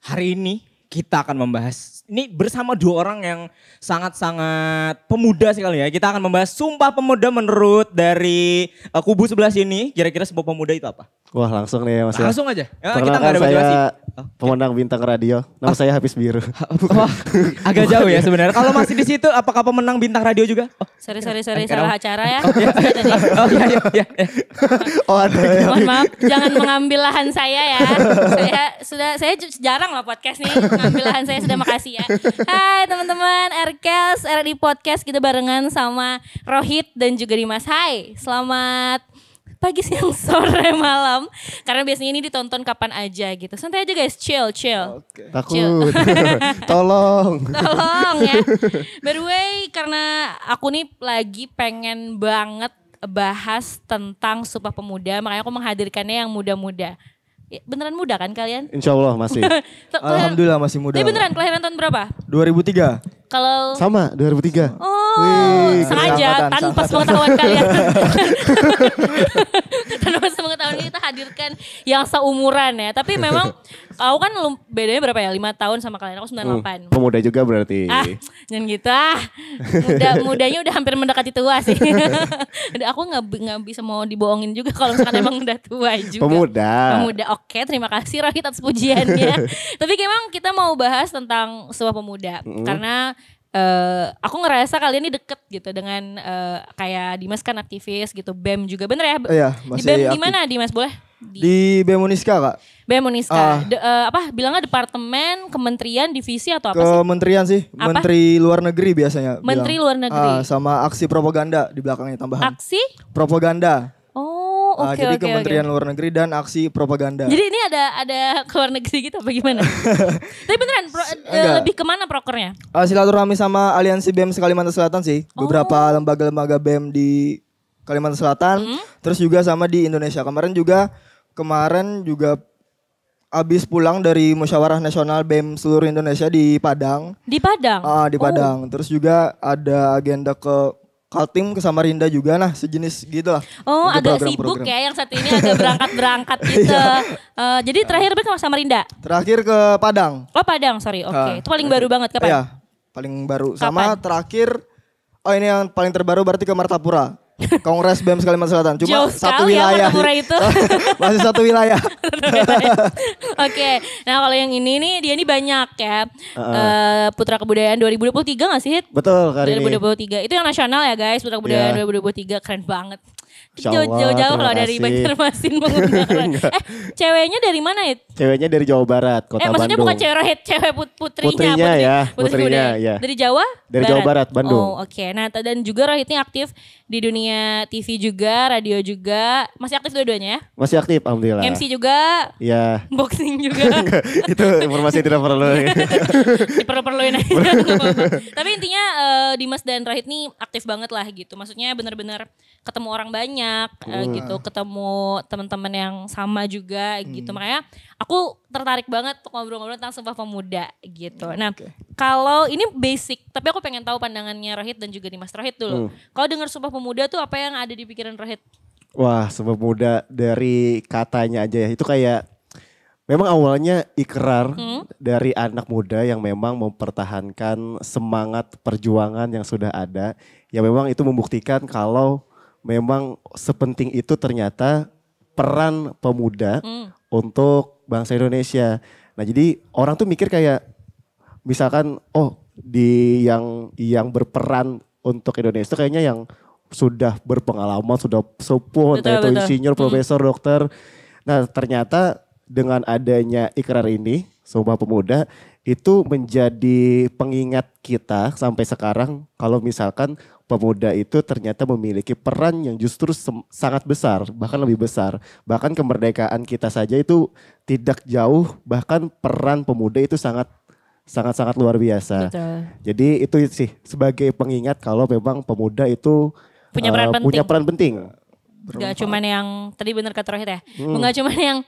hari ini kita akan membahas, ini bersama dua orang yang sangat-sangat pemuda sekali ya. Kita akan membahas Sumpah Pemuda menurut dari kubu sebelah sini. Kira-kira Sumpah Pemuda itu apa? Wah langsung nih Mas. Langsung aja. Ya, kita Perkenalkan nggak ada basa-basi. saya pemenang bintang radio. Nama saya Hafiz Biru. Wah, agak jauh ya sebenarnya. Kalau masih di situ, apakah pemenang bintang radio juga? Oh, Sorry, salah acara ya. oh iya. Oh ada ya. Mohon maaf, jangan mengambil lahan saya ya. Saya jarang loh podcast nih, mengambil lahan saya, sudah makasih ya. Hai teman-teman, Erkels, RRI Podcast, kita barengan sama Rohit dan juga Dimas. Hai, selamat pagi, siang, sore, malam. Karena biasanya ini ditonton kapan aja gitu. Santai aja guys, chill. Okay. Takut. Tolong ya. By the way, karena aku nih lagi pengen banget bahas tentang Sumpah Pemuda, makanya aku menghadirkannya yang muda-muda. Ya, beneran muda kan kalian? Insya Allah masih. Alhamdulillah masih muda. Tapi beneran kelahiran tahun berapa? 2003. Kalau Sama 2003. Oh, Wih, sengaja tanpa sepengetahuan kalian. Tanpa sepengetahuan kita hadirkan yang seumuran ya. Tapi memang aku kan bedanya berapa ya? 5 tahun sama kalian. Aku 98. Pemuda juga berarti. Jangan gitu Mudanya udah hampir mendekati tua sih. Aku gak bisa mau dibohongin juga kalau misalkan emang udah tua juga. Pemuda. Oke, terima kasih Rohit atas pujiannya. Tapi memang kita mau bahas tentang Sumpah Pemuda. Karena aku ngerasa kalian ini deket gitu dengan kayak Dimas kan aktivis gitu, BEM juga, bener ya? Iya, di BEM di mana Dimas, boleh? Di BEM Uniska Kak. BEM Uniska. Bilangnya departemen, kementerian, divisi atau apa sih? Kementerian sih, Apa? Menteri Luar Negeri biasanya. Menteri Luar Negeri. Sama aksi propaganda di belakangnya tambahan. Aksi? Propaganda. Oh, oke. Jadi Kementerian Luar Negeri dan aksi propaganda. Jadi ini ada ke luar negeri gitu apa gimana? Tapi beneran lebih kemana prokernya? Silaturahmi sama Aliansi BEM Kalimantan Selatan sih. Beberapa lembaga-lembaga BEM di Kalimantan Selatan. Terus juga sama di Indonesia. Kemarin juga habis pulang dari musyawarah nasional BEM seluruh Indonesia di Padang. Di Padang? Di Padang. Terus juga ada agenda ke Kaltim ke Samarinda juga, nah sejenis gitu lah. Oh, agak sibuk ya, yang satu ini agak berangkat gitu. Jadi terakhir ke Samarinda? Terakhir ke Padang. Oh Padang, sorry, oke. Itu paling baru banget, kapan? Iya, paling baru. Sama terakhir, ini yang paling terbaru berarti ke Martapura. Kongres BEM Kalimantan Selatan. Cuma jauh satu sekali wilayah. Ya Martapura itu. Masih satu wilayah. Oke, nah kalau yang ini nih dia ini banyak ya. Putra Kebudayaan 2023 gak sih? Betul kali 2023. Itu yang nasional ya guys, Putra Kebudayaan 2023 keren banget. Jauh-jauh loh dari Banjarmasin mengundang. Ceweknya dari mana ya? Ceweknya dari Jawa Barat, kota Bandung. Maksudnya bukan cewek Rohit, cewek putrinya. Ya. Dari Jawa? Dari Jawa Barat, Bandung. Oh oke. Nah dan juga Rohit ini aktif di dunia TV juga, radio juga. Masih aktif dua-duanya ya? Masih aktif, alhamdulillah. MC juga? Iya. Boxing juga? Itu informasi tidak perlu. Diperlu-perluin aja. Tapi intinya Dimas dan Rohit ini aktif banget lah gitu. Maksudnya benar-benar ketemu orang banyak gitu, ketemu teman-teman yang sama juga gitu. Makanya aku tertarik banget untuk ngobrol-ngobrol tentang Sumpah Pemuda gitu. Nah, kalau ini basic, tapi aku pengen tahu pandangannya Rohit dan juga Dimas. Rohit dulu. Kalau dengar Sumpah Pemuda tuh apa yang ada di pikiran Rohit? Wah, Sumpah Pemuda dari katanya aja ya. Itu kayak memang awalnya ikrar dari anak muda yang memang mempertahankan semangat perjuangan yang sudah ada. Ya memang itu membuktikan kalau memang sepenting itu ternyata peran pemuda untuk bangsa Indonesia. Nah jadi orang tuh mikir kayak misalkan di yang berperan untuk Indonesia itu kayaknya yang sudah berpengalaman, sudah sepuh, entah itu insinyur, profesor, dokter. Nah ternyata dengan adanya ikrar ini, Sumpah Pemuda, itu menjadi pengingat kita sampai sekarang kalau misalkan pemuda itu ternyata memiliki peran yang justru sangat besar, bahkan lebih besar. Bahkan kemerdekaan kita saja itu tidak jauh, bahkan peran pemuda itu sangat luar biasa. Betul. Jadi itu sih sebagai pengingat kalau memang pemuda itu punya peran penting. Gak cuman yang, tadi bener kata Rohit ya, gak cuman yang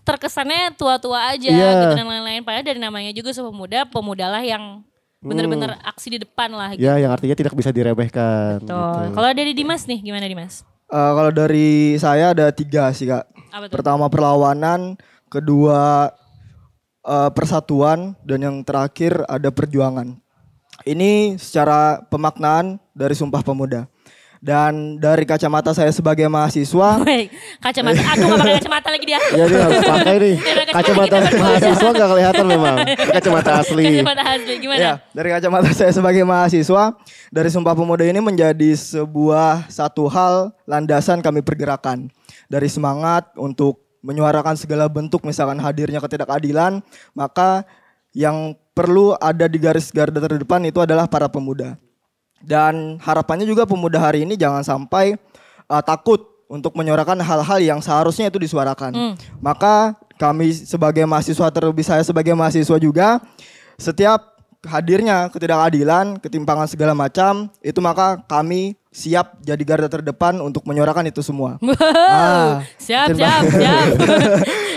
terkesannya tua-tua aja gitu dan lain-lain. Padahal dari namanya juga Sumpah Pemuda lah yang bener-bener aksi di depan lah gitu. Ya yang artinya tidak bisa diremehkan. Betul. Gitu. Kalau dari Dimas nih gimana Dimas? Kalau dari saya ada 3 sih Kak. Apa tuh? Pertama perlawanan, kedua persatuan, dan yang terakhir ada perjuangan. Ini secara pemaknaan dari Sumpah Pemuda. Dan dari kacamata saya sebagai mahasiswa, Wait, kacamata. Aduh gak pakai kacamata lagi dia. Ya dia harus pakai nih. Kacamata mahasiswa gak kelihatan memang. Kacamata asli. Kacamata asli gimana? ya, dari kacamata saya sebagai mahasiswa, dari Sumpah Pemuda ini menjadi sebuah satu hal landasan kami pergerakan. Dari semangat untuk menyuarakan segala bentuk misalkan hadirnya ketidakadilan, maka yang perlu ada di garis garda terdepan itu adalah para pemuda. Dan harapannya juga pemuda hari ini jangan sampai takut untuk menyuarakan hal-hal yang seharusnya itu disuarakan. Maka kami sebagai mahasiswa, terlebih saya sebagai mahasiswa juga, setiap hadirnya ketidakadilan, ketimpangan segala macam, itu maka kami siap jadi garda terdepan untuk menyuarakan itu semua. Siap.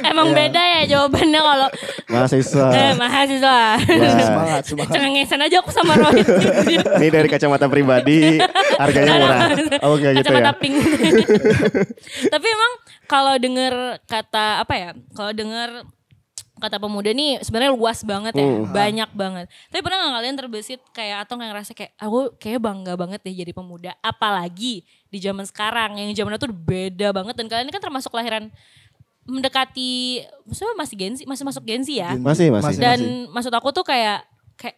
Emang beda ya jawabannya kalau Mahasiswa. mahasiswa. Semangat. Cengengesan aja aku sama Rohit. Ini dari kacamata pribadi, harganya murah. Oh enggak gitu Kacamata ya. pink. Tapi emang kalau dengar kata apa ya? Kalau dengar kata pemuda nih sebenarnya luas banget ya, banyak banget. Tapi pernah nggak kalian terbesit kayak atau nggak ngerasa kayak aku kayak bangga banget deh jadi pemuda, apalagi di zaman sekarang yang zamannya tuh beda banget dan kalian kan termasuk kelahiran mendekati, maksudnya masih Gen Z, masih masuk Gen Z ya. Masih. Dan maksud aku tuh kayak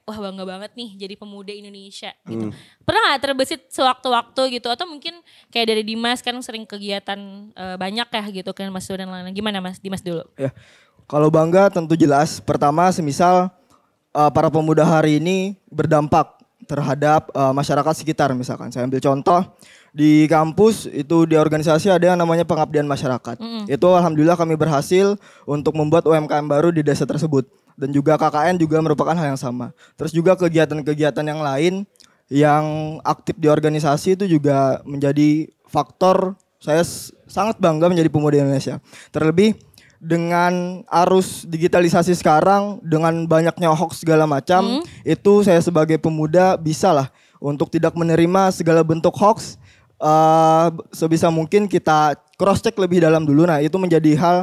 wah bangga banget nih jadi pemuda Indonesia gitu. Pernah gak terbesit sewaktu-waktu gitu atau mungkin kayak dari Dimas kan sering kegiatan banyak ya gitu kan Mas dan lain-lain. Gimana Mas Dimas dulu? Ya, kalau bangga tentu jelas. Pertama semisal para pemuda hari ini berdampak terhadap masyarakat sekitar misalkan. Saya ambil contoh di kampus itu di organisasi ada yang namanya pengabdian masyarakat. Itu alhamdulillah kami berhasil untuk membuat UMKM baru di desa tersebut. Dan juga KKN juga merupakan hal yang sama. Terus juga kegiatan-kegiatan yang lain yang aktif di organisasi itu juga menjadi faktor saya sangat bangga menjadi pemuda Indonesia. Terlebih dengan arus digitalisasi sekarang, dengan banyaknya hoax segala macam, itu saya sebagai pemuda bisalah untuk tidak menerima segala bentuk hoax. Sebisa mungkin kita cross check lebih dalam dulu. Nah itu menjadi hal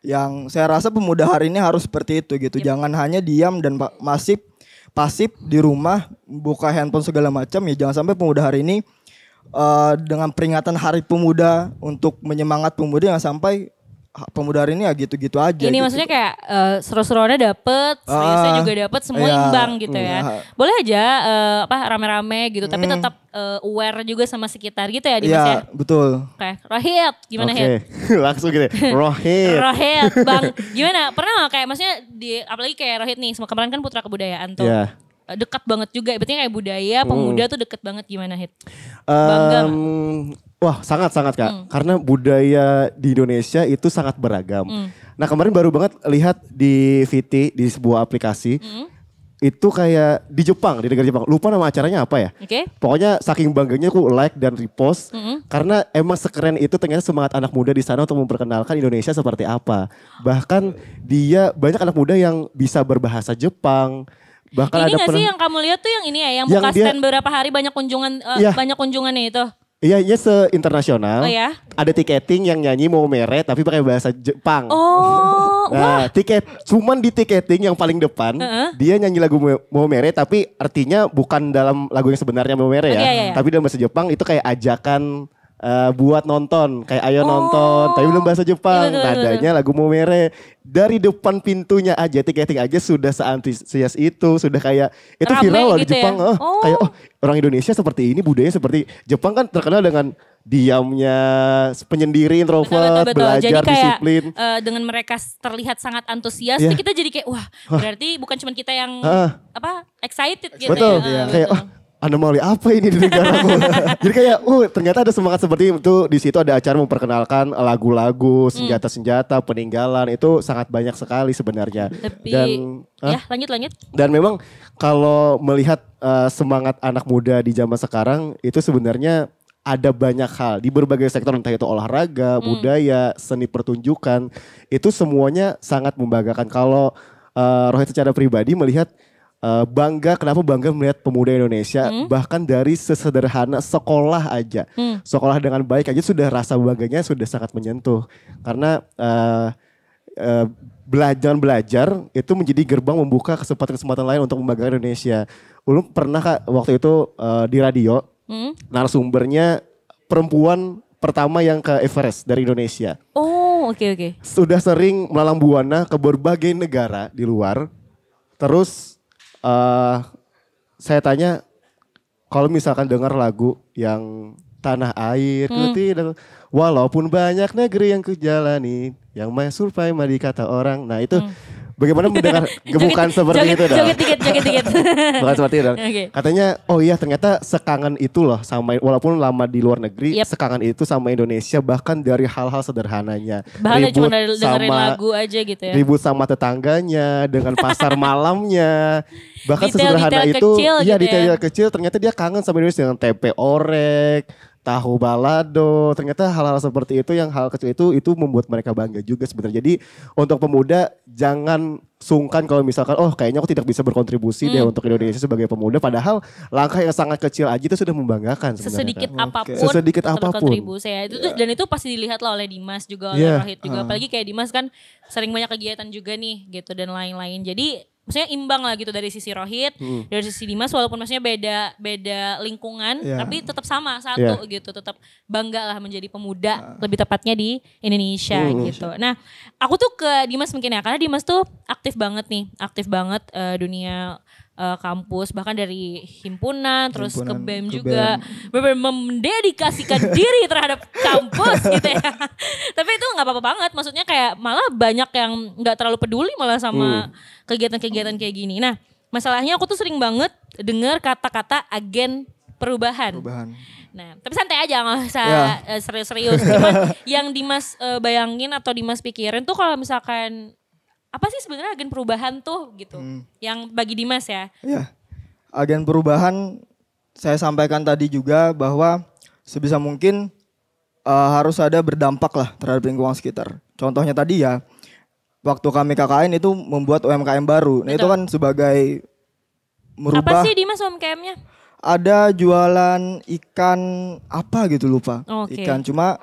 yang saya rasa pemuda hari ini harus seperti itu gitu. Jangan hanya diam dan pasif di rumah buka handphone segala macam. Ya jangan sampai pemuda hari ini dengan peringatan Hari Pemuda untuk menyemangat pemuda, jangan sampai pemuda hari ini ya gitu-gitu aja. Ini gitu. maksudnya kayak seru-seruannya dapet, seriusnya juga dapet, semua imbang gitu ya. Boleh aja rame-rame gitu, tapi tetap aware juga sama sekitar gitu ya Dimas ya. Iya betul. Oke, Rohit gimana Hit? Langsung gitu. Rohit Bang, gimana? Pernah gak kayak maksudnya apalagi kayak Rohit nih, sama kemarin kan Putra Kebudayaan tuh. Yeah. Dekat banget juga, berarti kayak budaya, pemuda tuh deket banget, gimana Hit? Bangga gak? Wah sangat Kak, karena budaya di Indonesia itu sangat beragam. Nah kemarin baru banget lihat di VT, di sebuah aplikasi, itu kayak di Jepang, di negara Jepang. Lupa nama acaranya apa ya. Pokoknya saking bangganya aku like dan repost, karena emang sekeren itu ternyata semangat anak muda di sana untuk memperkenalkan Indonesia seperti apa. Bahkan dia banyak anak muda yang bisa berbahasa Jepang. Bahkan ini ada gak sih yang kamu lihat tuh yang ini ya, yang buka stand beberapa hari banyak kunjungannya itu. Iya, se-internasional. Oh ya? Ada tiketing yang nyanyi mau mere tapi pakai bahasa Jepang. Oh, nah, cuman di tiketing yang paling depan, dia nyanyi lagu mau mere tapi artinya bukan dalam lagu yang sebenarnya mau mere ya. Iya. Tapi dalam bahasa Jepang itu kayak ajakan buat nonton, kayak ayo nonton, tapi belum bahasa Jepang. Nadanya lagu mau mere. Dari depan pintunya aja, tiketing aja sudah seantusias itu, sudah kayak itu rame viral loh gitu di Jepang. ya? Kayak orang Indonesia seperti ini, budayanya seperti Jepang kan terkenal dengan diamnya, penyendiri, introvert, betul. belajar, Jadi kayak, disiplin. dengan mereka terlihat sangat antusias, tuh kita jadi kayak wah berarti bukan cuma kita yang excited gitu Betul. ya. Kayak anomali apa ini di negaraku. Jadi kayak ternyata ada semangat seperti itu. Di situ ada acara memperkenalkan lagu-lagu, senjata-senjata, peninggalan. Itu sangat banyak sekali sebenarnya. Tapi lanjut. Dan memang kalau melihat semangat anak muda di zaman sekarang itu sebenarnya ada banyak hal di berbagai sektor, entah itu olahraga, budaya, seni pertunjukan, itu semuanya sangat membanggakan. Kalau Rohit secara pribadi melihat kenapa bangga melihat pemuda Indonesia, bahkan dari sesederhana sekolah aja, sekolah dengan baik aja sudah rasa bangganya sudah sangat menyentuh. Karena belajar itu menjadi gerbang membuka kesempatan-kesempatan lain untuk membanggakan Indonesia. Ulum pernah Kak waktu itu di radio, narasumbernya perempuan pertama yang ke Everest dari Indonesia. Oh, oke. Sudah sering melalang buana ke berbagai negara di luar. Terus saya tanya, kalau misalkan dengar lagu yang Tanah Air, walaupun banyak negeri yang kujalani, yang survei madi kata orang. Nah itu bagaimana mendengar gemukan seperti itu dong? Joget dikit. Bukan seperti itu dong. Okay. Katanya, oh iya ternyata sekangen itu loh sama, walaupun lama di luar negeri, sekangen itu sama Indonesia bahkan dari hal-hal sederhananya. Bahkan cuma dengerin lagu aja gitu ya. Ribut sama tetangganya, dengan pasar malamnya. Bahkan sesederhana itu, kecil iya gitu detail kecil ternyata dia kangen sama Indonesia dengan tempe orek, tahu balado, ternyata hal-hal seperti itu yang hal kecil itu membuat mereka bangga juga sebenarnya. Jadi untuk pemuda jangan sungkan kalau misalkan kayaknya aku tidak bisa berkontribusi deh untuk Indonesia sebagai pemuda, padahal langkah yang sangat kecil aja itu sudah membanggakan sebenarnya. Sesedikit apapun berkontribusi ya. Dan itu pasti dilihat lah oleh Dimas juga, oleh Rohit juga. Apalagi kayak Dimas kan sering banyak kegiatan juga nih gitu dan lain-lain. Jadi maksudnya imbang lah gitu dari sisi Rohit, dari sisi Dimas walaupun maksudnya beda lingkungan, tapi tetap sama satu gitu, tetap bangga lah menjadi pemuda, lebih tepatnya di Indonesia gitu. Nah, aku tuh ke Dimas mungkin ya, karena Dimas tuh aktif banget dunia kampus, bahkan dari himpunan terus ke BEM juga, benar-benar mendedikasikan diri terhadap kampus gitu ya. Tapi itu nggak apa-apa banget, maksudnya kayak malah banyak yang nggak terlalu peduli malah sama kegiatan-kegiatan kayak gini. Nah, masalahnya aku tuh sering banget dengar kata-kata agen perubahan. Nah, tapi santai aja, nggak usah serius-serius. Cuman yang Dimas bayangin atau Dimas pikirin tuh kalau misalkan apa sih sebenarnya agen perubahan tuh gitu? Yang bagi Dimas ya. Iya. Agen perubahan saya sampaikan tadi juga bahwa sebisa mungkin harus ada berdampak lah terhadap lingkungan sekitar. Contohnya tadi ya, waktu kami KKN itu membuat UMKM baru. Nah itu kan sebagai merubah. Apa sih Dimas UMKM-nya? Ada jualan ikan apa gitu lupa. Ikan cuma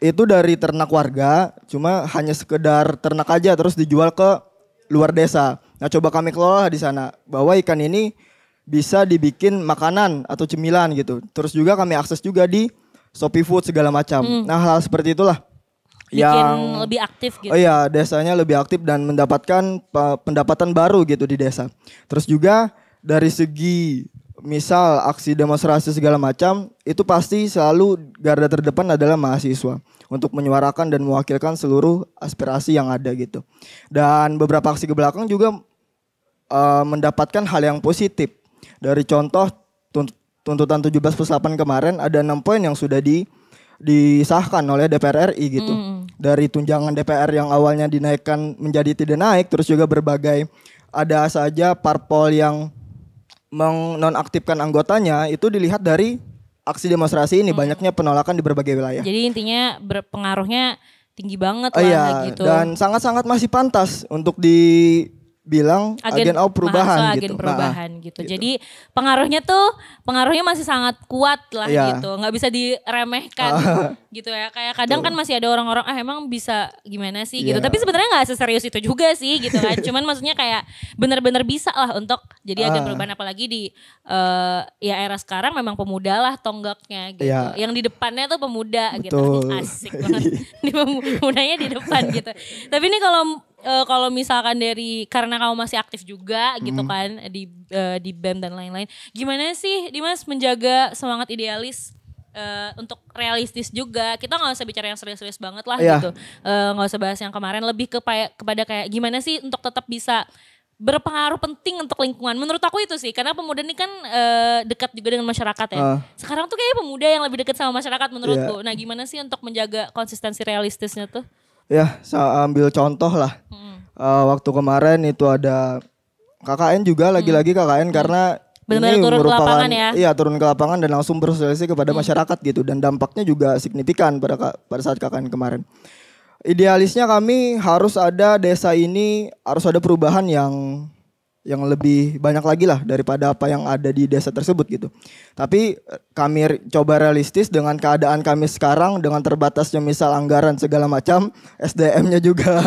itu dari ternak warga, cuma hanya sekedar ternak aja terus dijual ke luar desa. Nah coba kami kelola di sana bahwa ikan ini bisa dibikin makanan atau cemilan gitu. Terus juga kami akses juga di Shopee Food segala macam. Nah hal seperti itulah yang lebih aktif gitu. Oh iya, desanya lebih aktif dan mendapatkan pendapatan baru gitu di desa. Terus juga dari segi misal aksi demonstrasi segala macam, itu pasti selalu garda terdepan adalah mahasiswa untuk menyuarakan dan mewakilkan seluruh aspirasi yang ada gitu. Dan beberapa aksi ke belakang juga mendapatkan hal yang positif. Dari contoh tuntutan 17+8 kemarin ada 6 poin yang sudah disahkan oleh DPR RI gitu. Dari tunjangan DPR yang awalnya dinaikkan menjadi tidak naik, terus juga berbagai ada saja parpol yang menonaktifkan anggotanya, itu dilihat dari aksi demonstrasi ini banyaknya penolakan di berbagai wilayah. Jadi intinya pengaruhnya tinggi banget lah gitu. Dan sangat-sangat masih pantas untuk dibilang agen perubahan gitu. Agen perubahan gitu. Jadi pengaruhnya masih sangat kuat lah gitu. Nggak bisa diremehkan gitu ya. Kayak kadang kan masih ada orang-orang emang bisa gimana sih gitu. Tapi sebenarnya nggak seserius itu juga sih gitu kan. Cuman maksudnya kayak benar-benar bisa lah untuk jadi agen perubahan, apalagi di era sekarang memang pemuda lah tonggaknya gitu. Yang di depannya tuh pemuda gitu. Asik banget. Pemudanya di depan gitu. Tapi ini kalau misalkan karena kamu masih aktif juga gitu kan di BEM dan lain-lain, gimana sih Dimas menjaga semangat idealis untuk realistis juga? Kita nggak usah bicara yang serius-serius banget lah gitu, nggak usah bahas yang kemarin, lebih kepada kayak gimana sih untuk tetap bisa berpengaruh penting untuk lingkungan. Menurut aku itu sih, karena pemuda ini kan dekat juga dengan masyarakat ya. Sekarang tuh kayaknya pemuda yang lebih dekat sama masyarakat menurutku. Nah gimana sih untuk menjaga konsistensi realistisnya tuh? Ya, saya ambil contoh lah. Waktu kemarin itu ada KKN juga, lagi-lagi KKN karena benar-benar ini turun ke merupakan lapangan ya. Iya, turun ke lapangan dan langsung bersosialisasi kepada masyarakat gitu, dan dampaknya juga signifikan pada saat KKN kemarin. Idealisnya kami harus ada desa ini, harus ada perubahan yang yang lebih banyak lagi lah daripada apa yang ada di desa tersebut gitu. Tapi kami coba realistis dengan keadaan kami sekarang dengan terbatasnya misal anggaran segala macam, SDM-nya juga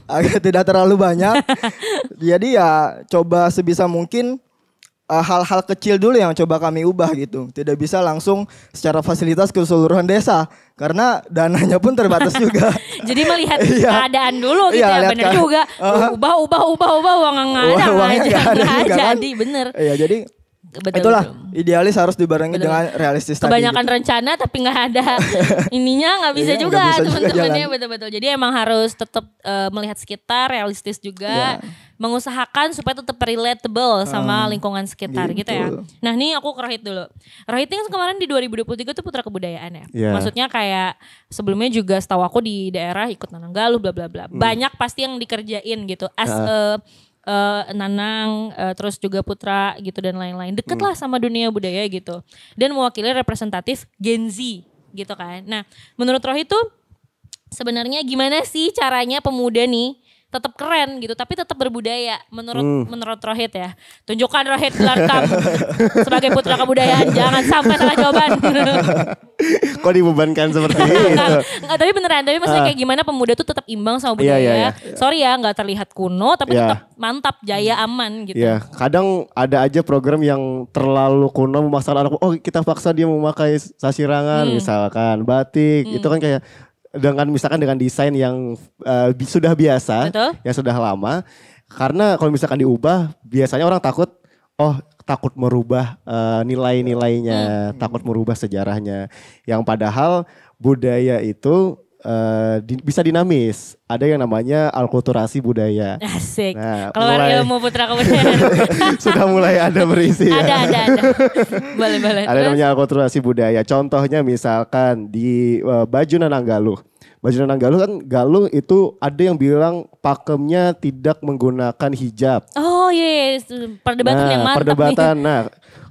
agak tidak terlalu banyak. Jadi ya coba sebisa mungkin hal-hal kecil dulu yang coba kami ubah gitu. Tidak bisa langsung secara fasilitas keseluruhan desa karena dananya pun terbatas juga. Jadi melihat Iya. keadaan dulu gitu Iya, ya, lihat bener juga. Ubah uang nggak Uangnya nggak ada nggak juga kan. jadi bener. Iya, jadi Betul, itulah betul. idealis harus dibarengi Betul. dengan realistis Kebanyakan tadi. Gitu. rencana tapi nggak ada ininya, nggak bisa Iya, juga nggak bisa juga teman-temannya, jalan. betul-betul. Jadi emang harus tetap melihat sekitar, realistis juga, mengusahakan supaya tetap relatable sama lingkungan sekitar gitu ya. Gitu. Nah nih aku ke Rohit dulu. Rohit kan kemarin di 2023 tuh Putra Kebudayaan ya. Iya. Maksudnya kayak sebelumnya juga setahu aku di daerah ikut Nanang Galuh bla bla bla. Banyak pasti yang dikerjain gitu. As Nanang, terus juga Putra gitu dan lain-lain. Deket lah sama dunia budaya gitu. Dan mewakili representatif Gen Z gitu kan. Nah menurut Rohit tuh sebenarnya gimana sih caranya pemuda nih tetap keren gitu tapi tetap berbudaya menurut Rohit ya. Tunjukkan Rohit gelar kamu sebagai Putra Kebudayaan, jangan sampai salah jawaban. Kok dibebankan seperti itu? Enggak, tapi beneran, tapi maksudnya kayak gimana pemuda tuh tetap imbang sama budaya. Iya. Sorry ya nggak terlihat kuno tapi Iya. tetap mantap, jaya, aman gitu. Ya, kadang ada aja program yang terlalu kuno memaksakan anak, oh kita paksa dia memakai sasirangan misalkan, batik, itu kan kayak dengan misalkan dengan desain yang sudah biasa, Betul. yang sudah lama. Karena kalau misalkan diubah, biasanya orang takut merubah nilai-nilainya, takut merubah sejarahnya. Yang padahal budaya itu bisa dinamis. Ada yang namanya alkulturasi budaya. Asik. Nah, Keluar mulai- ilmu Putra Kebudayaan. Sudah mulai ada berisi ya. ada. Boleh. Ada Terus? namanya akulturasi budaya. Contohnya misalkan di baju Nanang Galuh. Baju Nanang Galuh kan Galuh itu ada yang bilang pakemnya tidak menggunakan hijab. Oh iya, perdebatan yang mantap perdebatan. nih. Nah,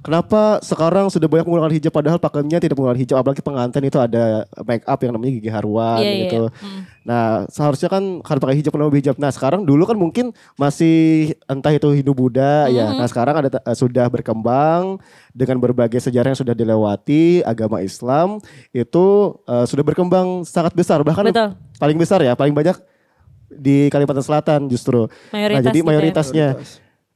kenapa sekarang sudah banyak menggunakan hijab padahal pakemnya tidak menggunakan hijab, apalagi pengantin itu ada make up yang namanya gigi haruan Iya, gitu. iya. Nah, seharusnya kan harus pakai hijab kenapa hijab. Nah, sekarang dulu kan mungkin masih entah itu Hindu Buddha ya. Nah, sekarang ada sudah berkembang dengan berbagai sejarah yang sudah dilewati, agama Islam itu sudah berkembang sangat besar, bahkan Betul. paling besar ya, paling banyak di Kalimantan Selatan justru. Mayoritas Nah, jadi gitu ya. mayoritasnya.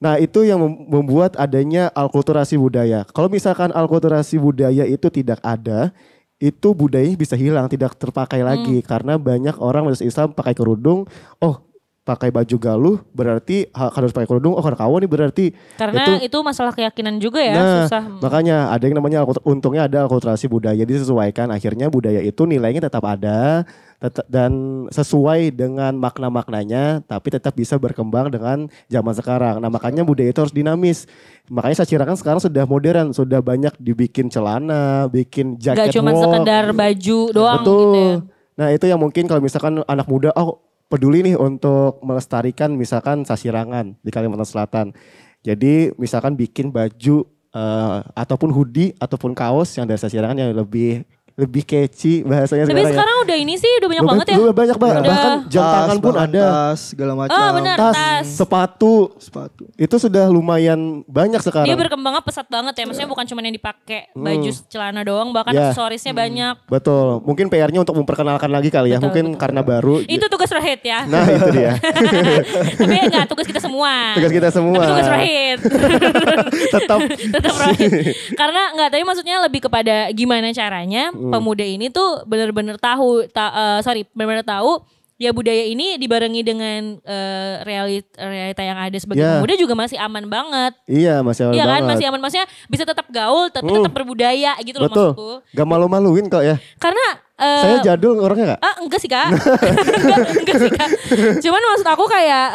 Nah, itu yang membuat adanya alkulturasi budaya. Kalau misalkan alkulturasi budaya itu tidak ada, itu budayanya bisa hilang, tidak terpakai lagi karena banyak orang masuk Islam pakai kerudung. Oh, pakai baju Galuh berarti harus pakai kerudung. Oh, karena kawan nih berarti Karena itu masalah keyakinan juga ya, Nah, susah. makanya ada yang namanya untungnya ada akulturasi budaya disesuaikan, akhirnya budaya itu nilainya tetap ada dan sesuai dengan makna-maknanya tapi tetap bisa berkembang dengan zaman sekarang. Nah, makanya budaya itu harus dinamis. Makanya sasirangan sekarang sudah modern, sudah banyak dibikin celana, bikin jaket Gak cuma walk. sekedar baju doang Betul. gitu ya. Nah, itu yang mungkin kalau misalkan anak muda peduli nih untuk melestarikan misalkan sasirangan di Kalimantan Selatan. Jadi misalkan bikin baju ataupun hoodie ataupun kaos yang dari sasirangan yang lebih catchy bahasanya Tapi sekarang sekarang udah ini sih udah banyak banget ya. Udah banyak banget. Udah. Bahkan jam tangan pun bahkan ada. tas, segala macam. Oh, benar. tas. sepatu. Sepatu. Itu sudah lumayan banyak sekarang. Dia berkembangnya pesat banget ya. Maksudnya bukan cuma yang dipakai baju celana doang, bahkan Ya. aksesorisnya banyak. Betul. Mungkin PR-nya untuk memperkenalkan lagi kali ya. Betul, Mungkin betul. karena baru. Itu tugas Rohit ya. Nah, itu dia. Tapi enggak tugas kita semua. Tugas kita semua. Tapi tugas Rohit. Tetap Tetap Rohit. Karena enggak, tapi maksudnya lebih kepada gimana caranya pemuda ini tuh benar-benar tahu benar-benar tahu ya budaya ini dibarengi dengan realita yang ada sebagai Ya. pemuda juga masih aman banget. Iya, masih aman Iya kan, banget. masih aman, maksudnya bisa tetap gaul tapi tetap berbudaya gitu loh Betul. maksudku. Gak malu-maluin kok ya. Karena Saya jadul orangnya gak? enggak sih kak. enggak sih kak. Cuman maksud aku kayak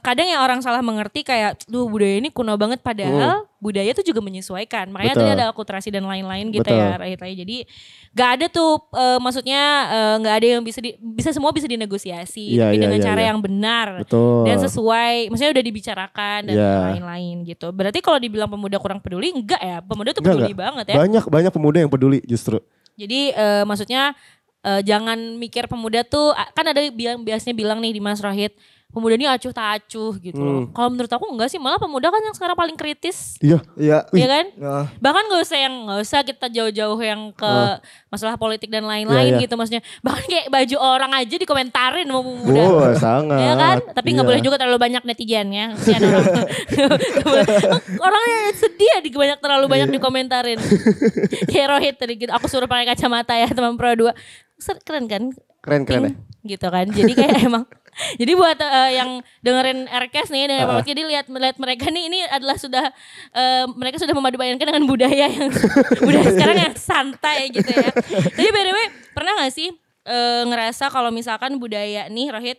kadang yang orang salah mengerti kayak duh budaya ini kuno banget padahal budaya itu juga menyesuaikan. Makanya Betul. tadi ada akulturasi dan lain-lain gitu Betul. ya Rahit. Jadi gak ada tuh maksudnya gak ada yang bisa semua bisa dinegosiasi Iya, tapi iya, dengan iya, cara iya. yang benar Betul. dan sesuai, maksudnya udah dibicarakan dan Iya. lain-lain gitu. Berarti kalau dibilang pemuda kurang peduli enggak ya, pemuda tuh Enggak, peduli banget ya. Banyak pemuda yang peduli justru. Jadi maksudnya jangan mikir pemuda tuh kan ada biasanya bilang nih di Mas Rohit pemuda ini acuh tak acuh gitu loh. Kalau menurut aku enggak sih, malah pemuda kan yang sekarang paling kritis. Iya. Iya. Iya kan? Nah, Bahkan nggak usah kita jauh-jauh yang ke masalah politik dan lain-lain Iya. gitu maksudnya. Bahkan kayak baju orang aja dikomentarin sama pemuda. Oh, sangat. Ya kan? Tapi nggak Iya. boleh juga terlalu banyak netizen ya. Kasihan orang. Nggak boleh. Orangnya sedih ya terlalu banyak dikomentarin. Kayak Rohit tadi gitu. Aku suruh pakai kacamata ya teman Pro 2. Keren kan? Keren ya. Gitu kan. Jadi kayak emang jadi buat yang dengerin Aircast nih dengan podcast, jadi lihat mereka nih, ini adalah sudah mereka sudah memadupadankan dengan budaya yang budaya sekarang yang santai gitu ya. Jadi by the way, pernah gak sih ngerasa kalau misalkan budaya nih Rohit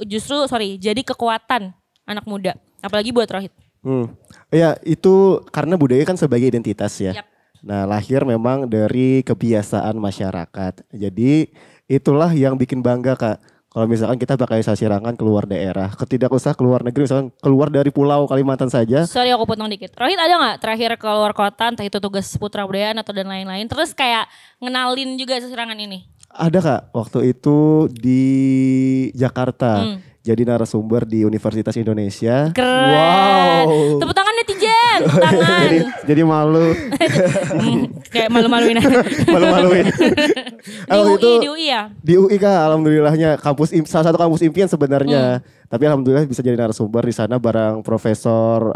justru jadi kekuatan anak muda, apalagi buat Rohit? Ya itu karena budaya kan sebagai identitas ya. Yap. Nah lahir memang dari kebiasaan masyarakat. Jadi itulah yang bikin bangga Kak. Kalau misalkan kita pakai sasirangan keluar daerah, tidak usah keluar negeri, misalkan keluar dari pulau Kalimantan saja. Sorry aku potong dikit. Rohit ada gak terakhir keluar kota, entah itu tugas putra budayaan atau dan lain-lain, terus kayak ngenalin juga sasirangan ini? Ada Kak, waktu itu di Jakarta. Jadi narasumber di Universitas Indonesia. Keren. Wow. Tepuk tangan netizen, tepuk tangan. Jadi malu, Kayak malu-maluin aja. malu-maluin. Di UI, di UI ya? Di UI Kak, alhamdulillahnya salah satu kampus impian sebenarnya. Tapi alhamdulillah bisa jadi narasumber di sana bareng Profesor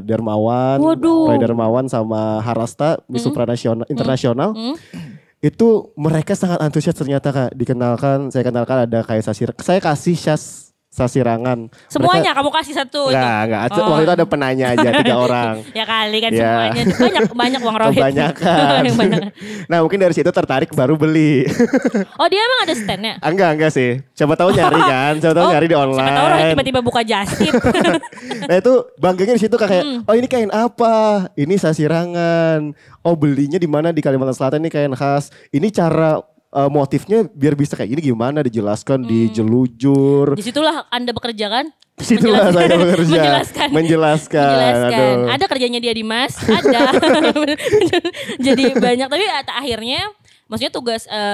Dermawan, Waduh. Roy Dermawan sama Harasta, Miss Supranasional Internasional. Itu mereka sangat antusias ternyata Kak. Saya kenalkan ada kayak saya kasih sasirangan. Semuanya kamu kasih satu itu? Enggak. Waktu itu ada penanya aja 3 orang. Ya kali kan Ya. semuanya. Banyak uang Rohit. Kebanyakan. Kebanyakan. Nah mungkin dari situ tertarik baru beli. Oh dia emang ada standnya? Enggak sih. Siapa tahu nyari kan. Siapa tahu nyari di online. Siapa tahu Rohit tiba-tiba buka jastip. Nah itu bangganya di situ kayak, oh ini kain apa? Ini sasirangan. Oh belinya di mana? Di Kalimantan Selatan, ini kain khas. Ini cara motifnya biar bisa kayak ini gimana dijelaskan, dijelujur. Disitulah Anda bekerja kan? Disitulah saya bekerja. Menjelaskan. Aduh. Ada kerjanya dia Dimas, ada. Jadi banyak, tapi akhirnya maksudnya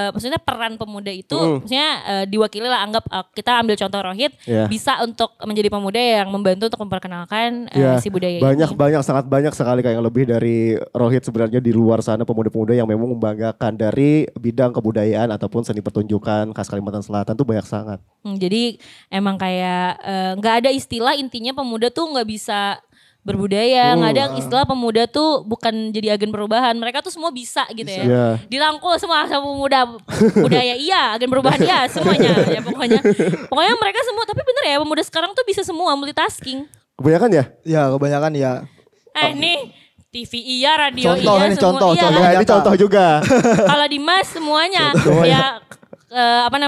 maksudnya peran pemuda itu maksudnya diwakili lah, anggap kita ambil contoh Rohit bisa untuk menjadi pemuda yang membantu untuk memperkenalkan si budaya banyak ini. sangat banyak sekali kayak lebih dari Rohit sebenarnya di luar sana pemuda-pemuda yang memang membanggakan dari bidang kebudayaan ataupun seni pertunjukan khas Kalimantan Selatan tuh banyak sangat. Jadi emang kayak nggak ada istilah, intinya pemuda tuh nggak bisa berbudaya, nggak ada istilah pemuda tuh bukan jadi agen perubahan, mereka tuh semua bisa gitu ya. Yeah. Dirangkul semua sama pemuda budaya iya, agen perubahan iya, semuanya ya pokoknya mereka semua. Tapi bener ya, pemuda sekarang tuh bisa semua multitasking. Kebanyakan ya? ya kebanyakan ya. Nih TV iya, radio Contoh iya, ini, semua contoh, iya. contoh. Ya, ini Nyata. contoh juga. Kalau Dimas semuanya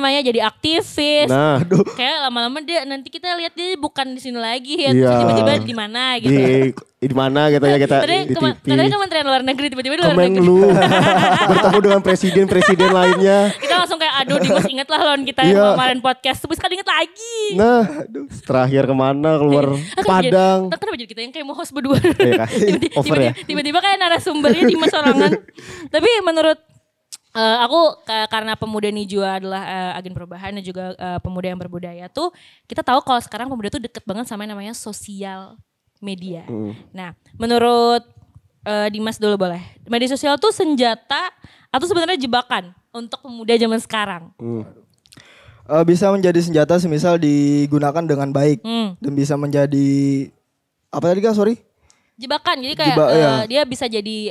ya jadi aktivis. Nah, Kayak lama-lama dia nanti kita lihat dia bukan di sini lagi ya, Iya. terus tiba-tiba di mana gitu. di mana gitu ya kita Tadi di TV. katanya Kementerian Luar Negeri, tiba-tiba di luar negeri. Kemenlu bertemu dengan presiden lainnya. Kita langsung kayak aduh Dimas, inget lah lawan kita Iya. yang kemarin podcast. Terus kan inget lagi. Nah, terakhir kemana keluar Padang. Kenapa jadi kita yang kayak mau host berdua? Iya, over ya. Tiba-tiba kayak narasumbernya Dimas Sorangan. Tapi menurut aku karena pemuda Nijua adalah agen perubahan dan juga pemuda yang berbudaya tuh, kita tahu kalau sekarang pemuda tuh deket banget sama yang namanya sosial media. Nah, menurut Dimas dulu boleh. Media sosial tuh senjata atau sebenarnya jebakan untuk pemuda zaman sekarang? Bisa menjadi senjata semisal digunakan dengan baik dan bisa menjadi apa tadi Kak, sorry? Jebakan, jadi kayak dia bisa jadi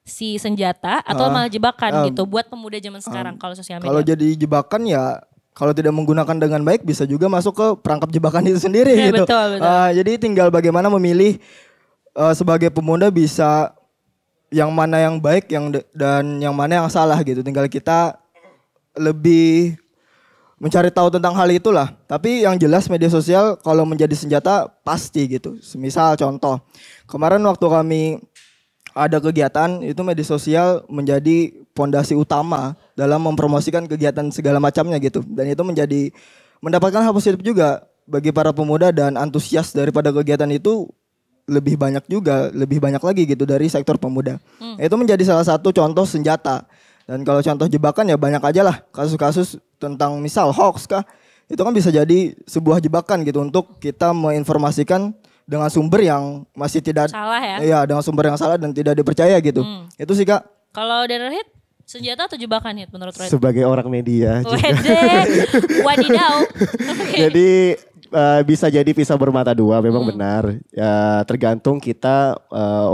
si senjata atau malah jebakan gitu buat pemuda zaman sekarang kalau sosial media. Kalau jadi jebakan ya, kalau tidak menggunakan dengan baik bisa juga masuk ke perangkap jebakan itu sendiri Ya, gitu. betul. Jadi tinggal bagaimana memilih sebagai pemuda bisa yang mana yang baik dan yang mana yang salah gitu. Tinggal kita lebih mencari tahu tentang hal itulah. Tapi yang jelas media sosial kalau menjadi senjata pasti gitu. Semisal contoh, kemarin waktu kami ada kegiatan itu media sosial menjadi pondasi utama dalam mempromosikan kegiatan segala macamnya gitu. Dan itu mendapatkan hal positif juga bagi para pemuda, dan antusias daripada kegiatan itu lebih banyak lagi gitu dari sektor pemuda. Itu menjadi salah satu contoh senjata. Dan kalau contoh jebakan ya banyak aja lah kasus-kasus tentang misal hoax kah, itu kan bisa jadi sebuah jebakan gitu untuk kita menginformasikan dengan sumber yang masih tidak Salah ya. Iya, dengan sumber yang salah dan tidak dipercaya gitu. Itu sih Kak. Kalau dari Rohit, senjata atau jebakan Hit menurut Rohit? Sebagai orang media juga. Wede, wadidaw. Oke. Jadi bisa jadi pisau bermata dua, memang benar. Ya, tergantung kita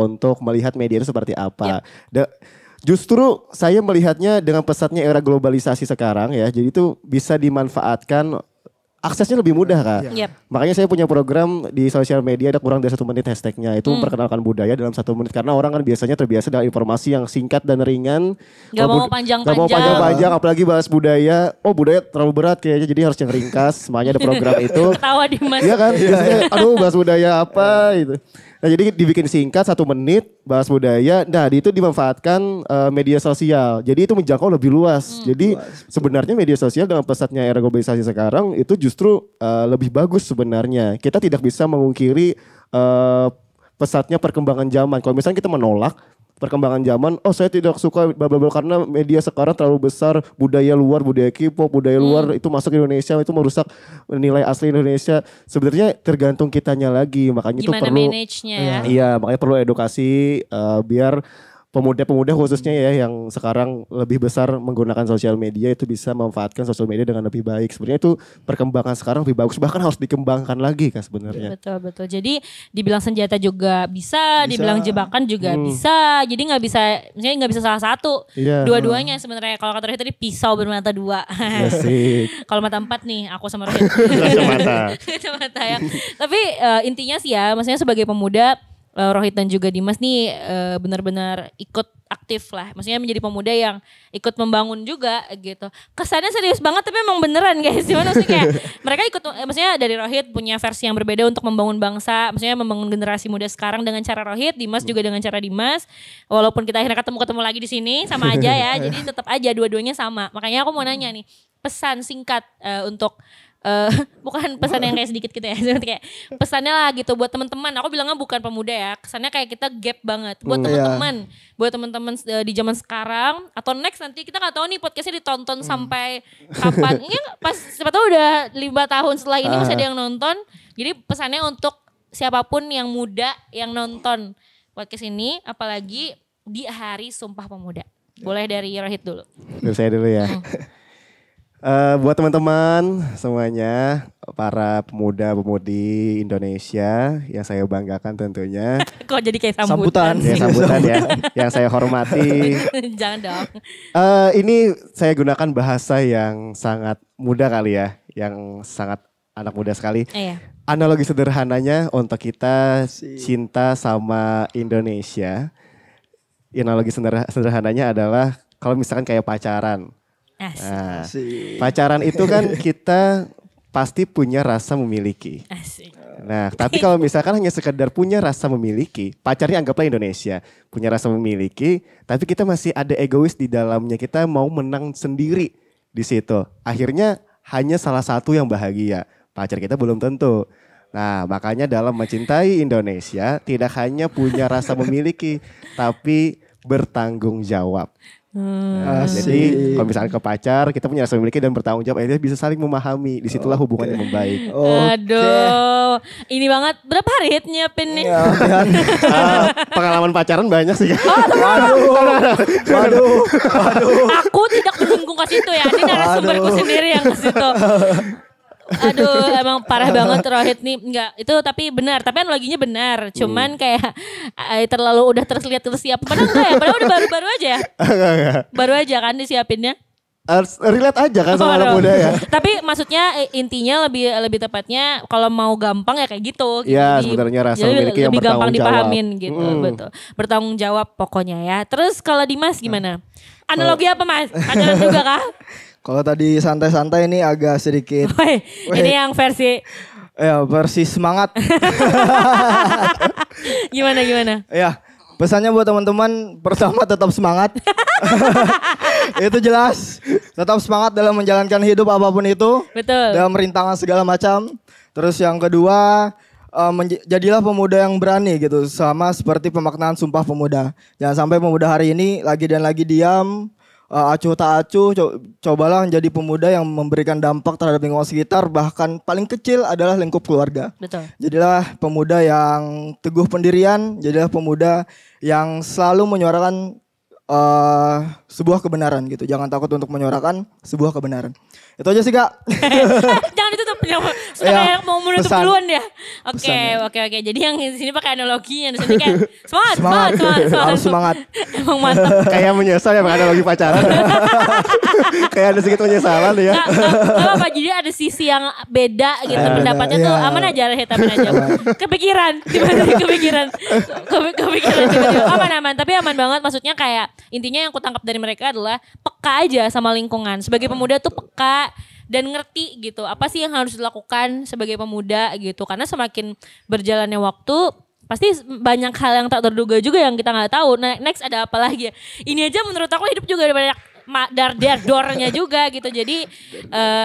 untuk melihat media itu seperti apa. Justru saya melihatnya dengan pesatnya era globalisasi sekarang ya, jadi itu bisa dimanfaatkan, aksesnya lebih mudah Kak. Yep. Makanya saya punya program di sosial media, ada kurang dari 1 menit hashtagnya. Itu memperkenalkan budaya dalam 1 menit. Karena orang kan biasanya terbiasa dengan informasi yang singkat dan ringan. Gak mau Gak mau panjang-panjang. panjang-panjang, apalagi bahas budaya. Oh budaya terlalu berat kayaknya, jadi harus yang ringkas. Makanya ada program itu. Ketawa Dimas. Iya kan? Biasanya, aduh bahas budaya apa gitu. Nah jadi dibikin singkat 1 menit bahas budaya. Nah itu dimanfaatkan media sosial. Jadi itu menjangkau lebih luas. Jadi sebenarnya media sosial dengan pesatnya era globalisasi sekarang itu justru lebih bagus sebenarnya. Kita tidak bisa memungkiri pesatnya perkembangan zaman. Kalau misalnya kita menolak perkembangan zaman, oh saya tidak suka bla bla bla karena media sekarang terlalu besar, budaya luar, budaya K-pop, budaya luar itu masuk ke Indonesia, itu merusak nilai asli Indonesia. Sebenarnya tergantung kitanya lagi, makanya itu Gimana perlu manage-nya ya. Iya, makanya perlu edukasi biar pemuda-pemuda khususnya ya yang sekarang lebih besar menggunakan sosial media itu bisa memanfaatkan sosial media dengan lebih baik. Sebenarnya itu perkembangan sekarang lebih bagus, bahkan harus dikembangkan lagi kan sebenarnya. Betul. Jadi dibilang senjata juga bisa, dibilang jebakan juga bisa. Jadi nggak bisa, maksudnya nggak bisa salah satu. Iya. Dua-duanya sebenarnya. Kalau kata Rohit tadi pisau bermata dua. Asik. Kalau mata 4 nih, aku sama Rohit. Kacamata. Kacamata ya. Tapi intinya sih ya, maksudnya sebagai pemuda, Rohit dan juga Dimas nih benar-benar ikut aktif lah. Maksudnya menjadi pemuda yang ikut membangun juga gitu. Kesannya serius banget tapi emang beneran guys. Cuman maksudnya kayak mereka ikut, maksudnya dari Rohit punya versi yang berbeda untuk membangun bangsa. Maksudnya membangun generasi muda sekarang dengan cara Rohit, Dimas juga dengan cara Dimas. Walaupun kita akhirnya ketemu lagi di sini sama aja ya. Jadi tetap aja dua-duanya sama. Makanya aku mau nanya nih, pesan singkat untuk bukan pesan yang kayak sedikit gitu ya, kayak pesannya lah gitu buat teman-teman. Aku bilangnya bukan pemuda ya, kesannya kayak kita gap banget buat teman-teman, buat teman-teman di zaman sekarang atau next nanti kita nggak tahu nih podcastnya ditonton sampai kapan. Ini pas siapa tahu udah 5 tahun setelah ini masih ada yang nonton. Jadi pesannya untuk siapapun yang muda yang nonton podcast ini, apalagi di Hari Sumpah Pemuda. Boleh dari Rohit dulu. Dari saya dulu ya. Buat teman-teman semuanya, para pemuda-pemudi Indonesia yang saya banggakan tentunya. Kok jadi kayak sambutan? Ya, sambutan ya, yang saya hormati. Jangan dong. Ini saya gunakan bahasa yang sangat muda kali ya, yang sangat anak muda sekali. Iya. Analogi sederhananya untuk kita cinta sama Indonesia. Analogi sederhananya adalah kalau misalkan kayak pacaran. Nah, pacaran itu kan kita pasti punya rasa memiliki. Asik. Nah, tapi kalau misalkan hanya sekedar punya rasa memiliki, pacarnya anggaplah Indonesia, punya rasa memiliki, tapi kita masih ada egois di dalamnya, kita mau menang sendiri di situ. Akhirnya hanya salah satu yang bahagia, pacar kita belum tentu. Nah, makanya dalam mencintai Indonesia tidak hanya punya rasa memiliki, tapi bertanggung jawab. Nah, jadi kalau misalnya ke pacar kita punya rasa memiliki dan bertanggung jawab, akhirnya bisa saling memahami. Disitulah hubungannya membaik. Aduh, ini banget. Berapa hari Hit nyiapin nih? Pengalaman pacaran banyak sih. Waduh. Aku tidak menyinggung ke situ ya. Ini narasumberku sendiri yang ke situ. Aduh, emang parah banget Rohit nih. Enggak, itu tapi benar. Tapi analoginya benar. Cuman kayak terlalu udah terlihat tersiap. Padahal enggak ya, padahal udah baru-baru aja ya. Baru aja kan disiapinnya. Harus relate aja kan sama anak muda ya. Tapi maksudnya intinya lebih tepatnya kalau mau gampang ya kayak gitu. Iya, sebenarnya rasa memiliki yang lebih gampang bertanggung jawab. dipahamin gitu, betul. Bertanggung jawab pokoknya ya. Terus kalau Dimas gimana? Analogi apa Mas? Pacaran juga kah? Kalau tadi santai-santai ini agak sedikit. Woi, ini yang versi Ya versi semangat. gimana? Ya pesannya buat teman-teman, pertama tetap semangat. Itu jelas. Tetap semangat dalam menjalankan hidup apapun itu. Betul. Dalam rintangan segala macam. Terus yang kedua, jadilah pemuda yang berani gitu. Sama seperti pemaknaan Sumpah Pemuda. Jangan sampai pemuda hari ini lagi dan lagi diam. acuh tak acuh, cobalah menjadi pemuda yang memberikan dampak terhadap lingkungan sekitar, bahkan paling kecil adalah lingkup keluarga. Betul. Jadilah pemuda yang teguh pendirian, jadilah pemuda yang selalu menyuarakan sebuah kebenaran gitu. Jangan takut untuk menyuarakan sebuah kebenaran. Itu aja sih Kak. Jangan ditutup. Sudah Ya, kayak mau menutup pesan. duluan ya. Oke, Pesan, oke. Jadi yang di sini pakai analogi, yang di sini kayak semangat. Harus semangat. Emang mantap. Kayak menyesal ya ada lagi pacaran. Kayak ada sedikit penyesalan ya. Gak apa-apa, jadi ada sisi yang beda gitu pendapatnya tuh. Aman aja Rahit, aman aja. Kepikiran, tiba-tiba kepikiran. Kepikiran tiba-tiba. Aman. Tapi aman banget, maksudnya kayak intinya yang aku tangkap dari mereka adalah peka aja sama lingkungan. Sebagai pemuda tuh peka dan ngerti gitu apa sih yang harus dilakukan sebagai pemuda gitu, karena semakin berjalannya waktu pasti banyak hal yang tak terduga juga yang kita nggak tahu. Nah, next ada apa lagi ya, ini aja menurut aku hidup juga ada banyak dar-dornya juga gitu. Jadi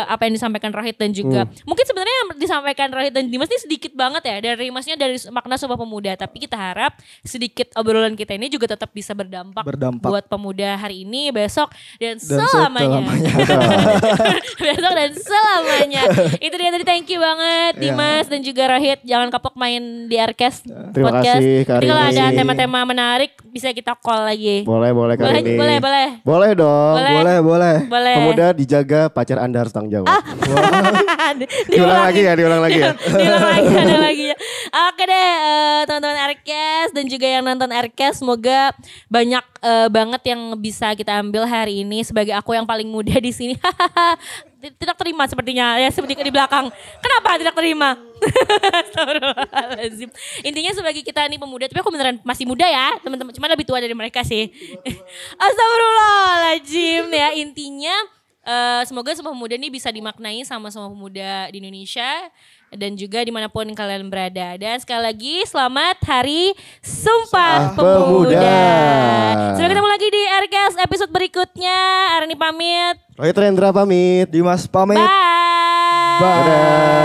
apa yang disampaikan Rohit dan juga mungkin sebenarnya yang disampaikan Rohit dan Dimas ini sedikit banget ya dari maksudnya dari makna Sumpah Pemuda, tapi kita harap sedikit obrolan kita ini juga tetap bisa berdampak. Buat pemuda hari ini, besok dan selamanya. Besok dan selamanya. Itu dia tadi, thank you banget Dimas dan juga Rohit. Jangan kapok main di Aircast Terima podcast. kasih, Kak Jadi kalau Rini. ada tema-tema menarik bisa kita call lagi. Boleh Kak Rini. Boleh dong. Boleh. Pemuda dijaga, pacar Anda harus tanggung jawab. Diulang lagi ya. Diulang lagi ya. Oke deh, teman-teman Aircast dan juga yang nonton Aircast, semoga banyak banget yang bisa kita ambil hari ini. Sebagai aku yang paling muda di sini, tidak terima sepertinya ya, seperti di belakang. Kenapa tidak terima? Astagfirullahaladzim. Intinya sebagai kita nih pemuda, tapi aku beneran masih muda ya teman-teman, cuma lebih tua dari mereka sih. Astagfirullahaladzim ya. Intinya semoga Sumpah Pemuda ini bisa dimaknai sama semua pemuda di Indonesia dan juga dimanapun kalian berada. Dan sekali lagi selamat Hari Sumpah Pemuda. Sampai ketemu lagi di Aircast episode berikutnya. Arni pamit. Rohit Rendra pamit. Dimas pamit. Bye. Bye.